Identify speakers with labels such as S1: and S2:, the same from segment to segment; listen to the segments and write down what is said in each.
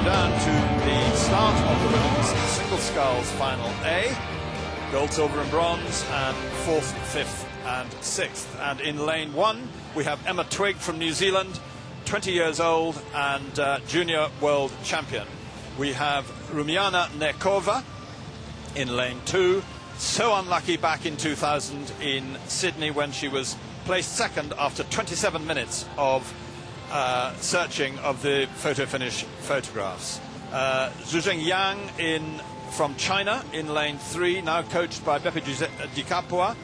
S1: down to the start of the women's single sculls final A. Gold, silver and bronze, and 4th, 5th and 6th. And in lane 1 we have Emma Twigg from New Zealand, 20 years old and junior world champion. We have Rumiana Nekova in lane 2, so unlucky back in 2000 in Sydney when she was placed second after 27 minutes of searching of the photo finish photographs. Zhuzheng Yang from China in lane 3, now coached by Beppe Di Capua.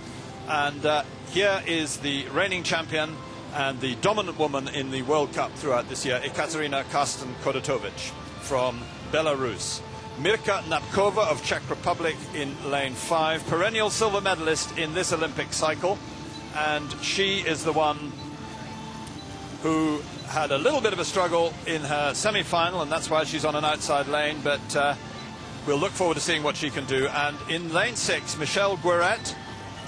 S1: And here is the reigning champion and the dominant woman in the World Cup throughout this year, Ekaterina Karsten-Kodotovic from Belarus. Mirka Napkova of Czech Republic in lane 5, perennial silver medalist in this Olympic cycle. And she is the one who had a little bit of a struggle in her semi-final, and that's why she's on an outside lane, but we'll look forward to seeing what she can do. And in lane 6, Michelle Guéret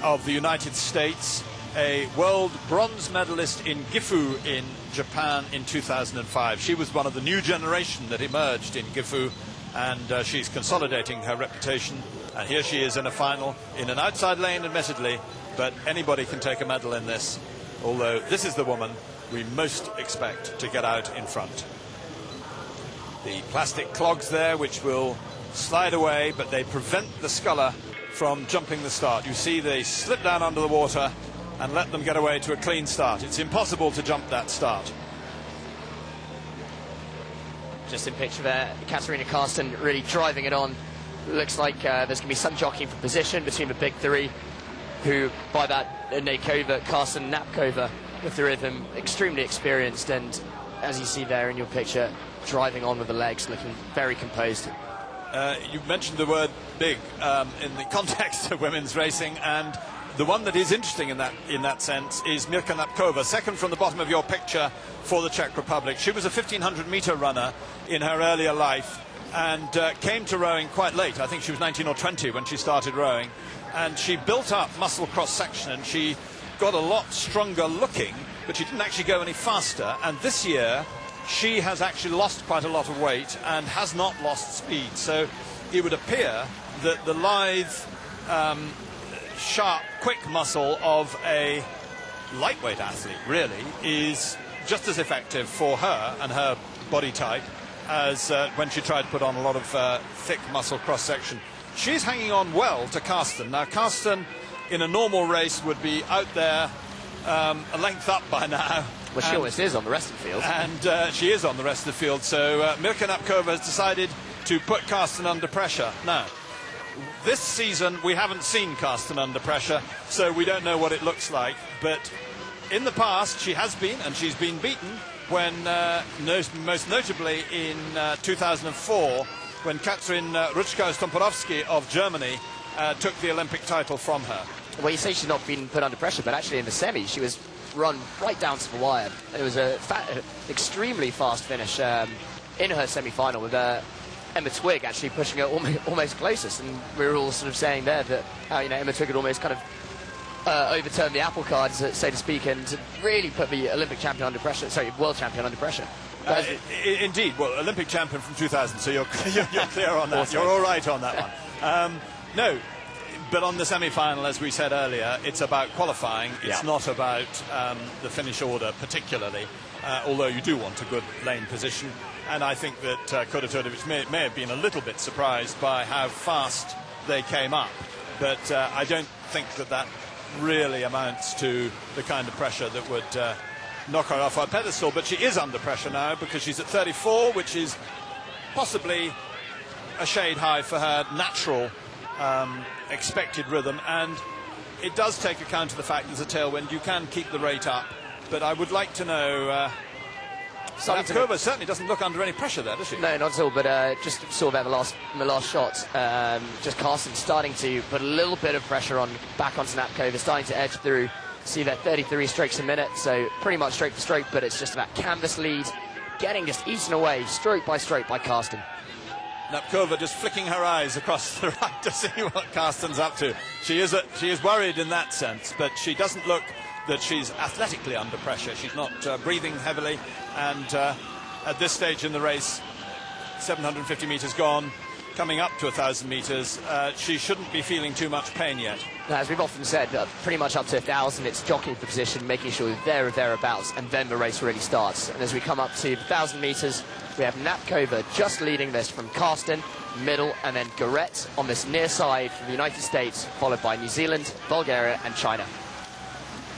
S1: of the United States, a world bronze medalist in Gifu in Japan in 2005. She was one of the new generation that emerged in Gifu, and she's consolidating her reputation. And here she is in a final, in an outside lane admittedly, but anybody can take a medal in this, although this is the woman we most expect to get out in front. The plastic clogs there, which will slide away, but they prevent the sculler from jumping the start. You see they slip down under the water and let them get away to a clean start. It's impossible to jump that start.
S2: Just in picture there, Katarina Karsten really driving it on. Looks like there's going to be some jockeying for position between the big three, who, by that, Nekova, Karsten, Napkova, the three of them, extremely experienced, and as you see there in your picture, driving on with the legs, looking very composed.
S1: You mentioned the word big in the context of women's racing, and the one that is interesting in that sense is Mirka Napkova, second from the bottom of your picture for the Czech Republic. She was a 1500-meter runner in her earlier life and came to rowing quite late. I think she was 19 or 20 when she started rowing, and she built up muscle cross-section, and she got a lot stronger looking, but she didn't actually go any faster. And this year she has actually lost quite a lot of weight and has not lost speed. So it would appear that the lithe, sharp, quick muscle of a lightweight athlete really is just as effective for her and her body type as when she tried to put on a lot of thick muscle cross-section. She's hanging on well to Karsten. Now, Karsten in a normal race would be out there a length up by now.
S2: Well, she always is on the rest of the field.
S1: And she is on the rest of the field. So Mirka Napkova has decided to put Karsten under pressure. Now, this season we haven't seen Karsten under pressure, so we don't know what it looks like. But in the past she has been, and she's been beaten when, most notably in 2004, when Katrin Rutschkau-Stomporowski of Germany took the Olympic title from her.
S2: Well, you say she's not been put under pressure, but actually in the semi she was run right down to the wire. It was an extremely fast finish in her semi-final with Emma Twigg actually pushing her almost closest, and we were all sort of saying there that Emma Twigg had almost kind of overturned the apple cart, so to speak, and really put the Olympic champion under pressure, sorry, world champion under pressure.
S1: Indeed, well, Olympic champion from 2000, so you're clear on that. You're all right on that one. No, but on the semi-final, as we said earlier, it's about qualifying. It's not about the finish order particularly, although you do want a good lane position. And I think that Kodotovic may have been a little bit surprised by how fast they came up. But I don't think that really amounts to the kind of pressure that would knock her off her pedestal. But she is under pressure now because she's at 34, which is possibly a shade high for her natural expected rhythm, and it does take account of the fact there's a tailwind. You can keep the rate up, but I would like to know Napkova certainly doesn't look under any pressure there, does she?
S2: No, not at all, but just sort of in the last shot, just Karsten starting to put a little bit of pressure back onto Napkova, starting to edge through. See that 33 strokes a minute, so pretty much stroke for stroke, but it's just about canvas lead, getting just eaten away stroke by Karsten.
S1: Napkova just flicking her eyes across the right to see what Karsten's up to. She is worried in that sense, but she doesn't look that she's athletically under pressure. She's not breathing heavily, and at this stage in the race, 750 metres gone, coming up to 1,000 metres. She shouldn't be feeling too much pain yet.
S2: Now, as we've often said, pretty much up to 1,000, it's jockeying for position, making sure you're there or thereabouts, and then the race really starts. And as we come up to 1,000 metres, we have Napkova just leading this from Karsten, middle, and then Goret on this near side from the United States, followed by New Zealand, Bulgaria, and China.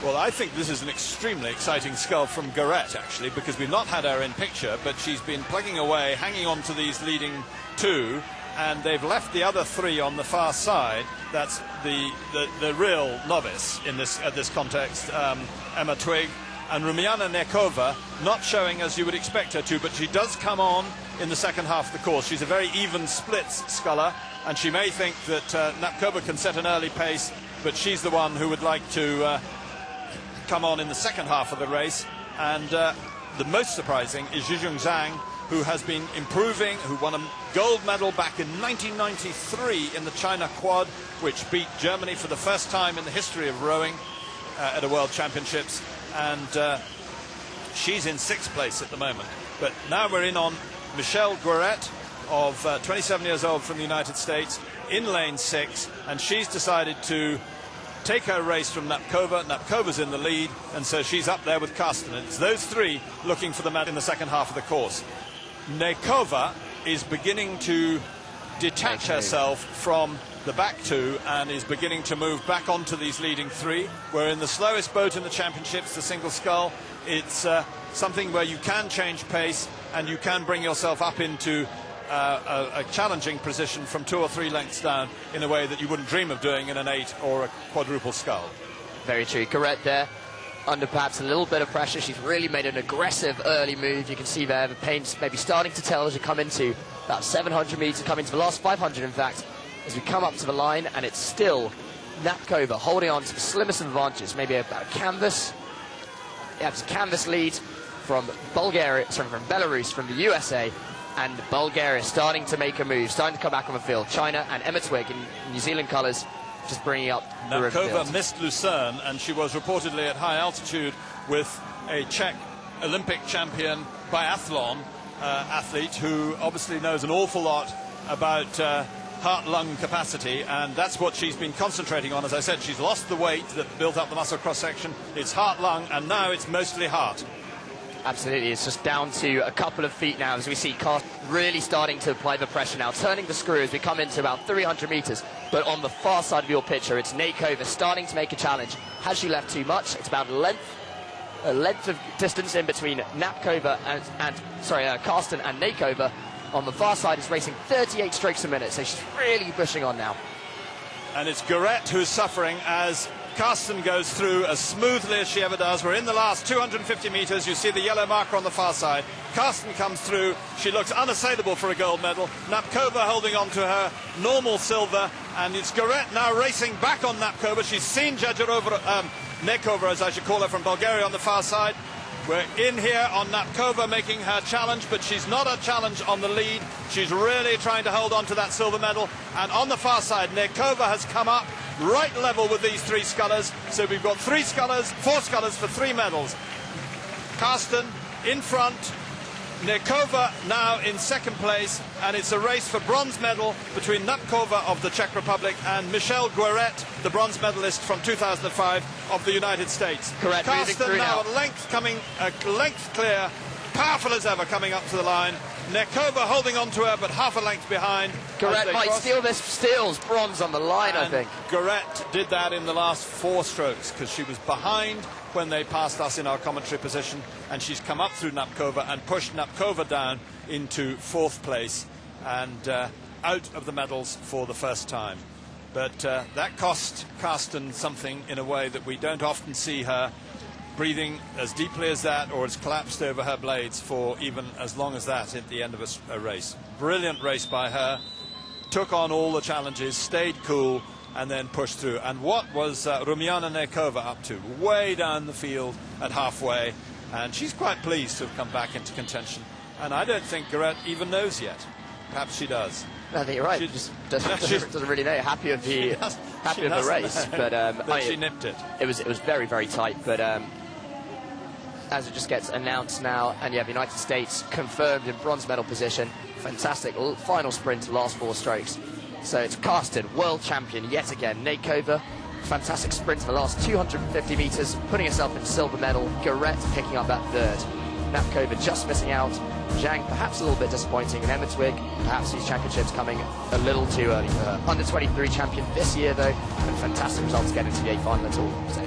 S1: Well, I think this is an extremely exciting scull from Goret, actually, because we've not had her in picture, but she's been plugging away, hanging on to these leading two, and they've left the other three on the far side. That's the real novice in this at this context, Emma Twigg, and Rumiana Nekova, not showing as you would expect her to, but she does come on in the second half of the course. She's a very even splits sculler, and she may think that Napkova can set an early pace, but she's the one who would like to come on in the second half of the race. And the most surprising is Zhizhong Zhang, who has been improving, who won a gold medal back in 1993 in the China quad, which beat Germany for the first time in the history of rowing at a World Championships. And she's in sixth place at the moment. But now we're in on Michelle Guéret, of 27 years old, from the United States, in lane 6, and she's decided to take her race from Napkova. Napkova's in the lead, and so she's up there with Karsten. It's those three looking for the medal in the second half of the course. Nekova is beginning to detach herself from the back two and is beginning to move back onto these leading three. We're in the slowest boat in the championships, the single scull. It's something where you can change pace and you can bring yourself up into a challenging position from 2 or 3 lengths down in a way that you wouldn't dream of doing in an 8 or a quadruple scull.
S2: Very true. Correct there. Under perhaps a little bit of pressure. She's really made an aggressive early move. You can see there the pain's maybe starting to tell as you come into about 700 metres, come into the last 500 in fact, as we come up to the line, and it's still Napkova holding on to the slimmest of advantages, maybe about a canvas. Yeah, it's a canvas lead from Bulgaria, sorry, from Belarus, from the USA, and Bulgaria starting to make a move, starting to come back on the field. China and Emma Twigg in New Zealand colours just bringing up the
S1: Napkova missed Lucerne, and she was reportedly at high altitude with a Czech Olympic champion biathlon athlete who obviously knows an awful lot about heart-lung capacity, and that's what she's been concentrating on. As I said, she's lost the weight that built up the muscle cross-section. It's heart-lung, and now it's mostly heart.
S2: Absolutely, it's just down to a couple of feet now as we see Karsten really starting to apply the pressure now, turning the screw as we come into about 300 metres. But on the far side of your picture, it's Nekova starting to make a challenge. Has she left too much? It's about a length of distance in between Napkova and Karsten and Nekova. On the far side is racing 38 strokes a minute, so she's really pushing on now.
S1: And it's Goret who's suffering as Karsten goes through as smoothly as she ever does. We're in the last 250 metres. You see the yellow marker on the far side. Karsten comes through. She looks unassailable for a gold medal. Napkova holding on to her normal silver. And it's Goret now racing back on Napkova. She's seen Nekova, as I should call her, from Bulgaria on the far side. We're in here on Napkova making her challenge, but she's not a challenge on the lead. She's really trying to hold on to that silver medal. And on the far side, Nekova has come up right level with these 3 scullers. So we've got 4 scullers for 3 medals. Karsten in front, Nekova now in second place, and it's a race for bronze medal between Napkova of the Czech Republic and Michelle Guéret, the bronze medalist from 2005 of the United States.
S2: Correct.
S1: Karsten now a length clear, powerful as ever coming up to the line. Nekova holding on to her, but half a length behind.
S2: Goret might steal this, steals bronze on the line, I think.
S1: Goret did that in the last 4 strokes because she was behind when they passed us in our commentary position, and she's come up through Napkova and pushed Napkova down into 4th place and out of the medals for the first time. But that cost Karsten something in a way that we don't often see her breathing as deeply as that, or has collapsed over her blades for even as long as that at the end of a race. Brilliant race by her, took on all the challenges, stayed cool, and then pushed through. And what was Rumiana Nekova up to? Way down the field at halfway, and she's quite pleased to have come back into contention. And I don't think Goret even knows yet. Perhaps she does.
S2: I think you're right. She just doesn't really know. Happy with the race,
S1: but
S2: but
S1: she nipped it.
S2: It was very, very tight, but as it just gets announced now. And yeah, the United States confirmed in bronze medal position. Fantastic final sprint, last 4 strokes. So it's Karsten, world champion yet again. Nakova, fantastic sprint in the last 250 metres, putting herself in silver medal. Garrett picking up that 3rd. Napkova just missing out. Zhang perhaps a little bit disappointing. And Emma Twigg, perhaps these championships coming a little too early for her. Under 23 champion this year though, and fantastic results to get into the A final at all. So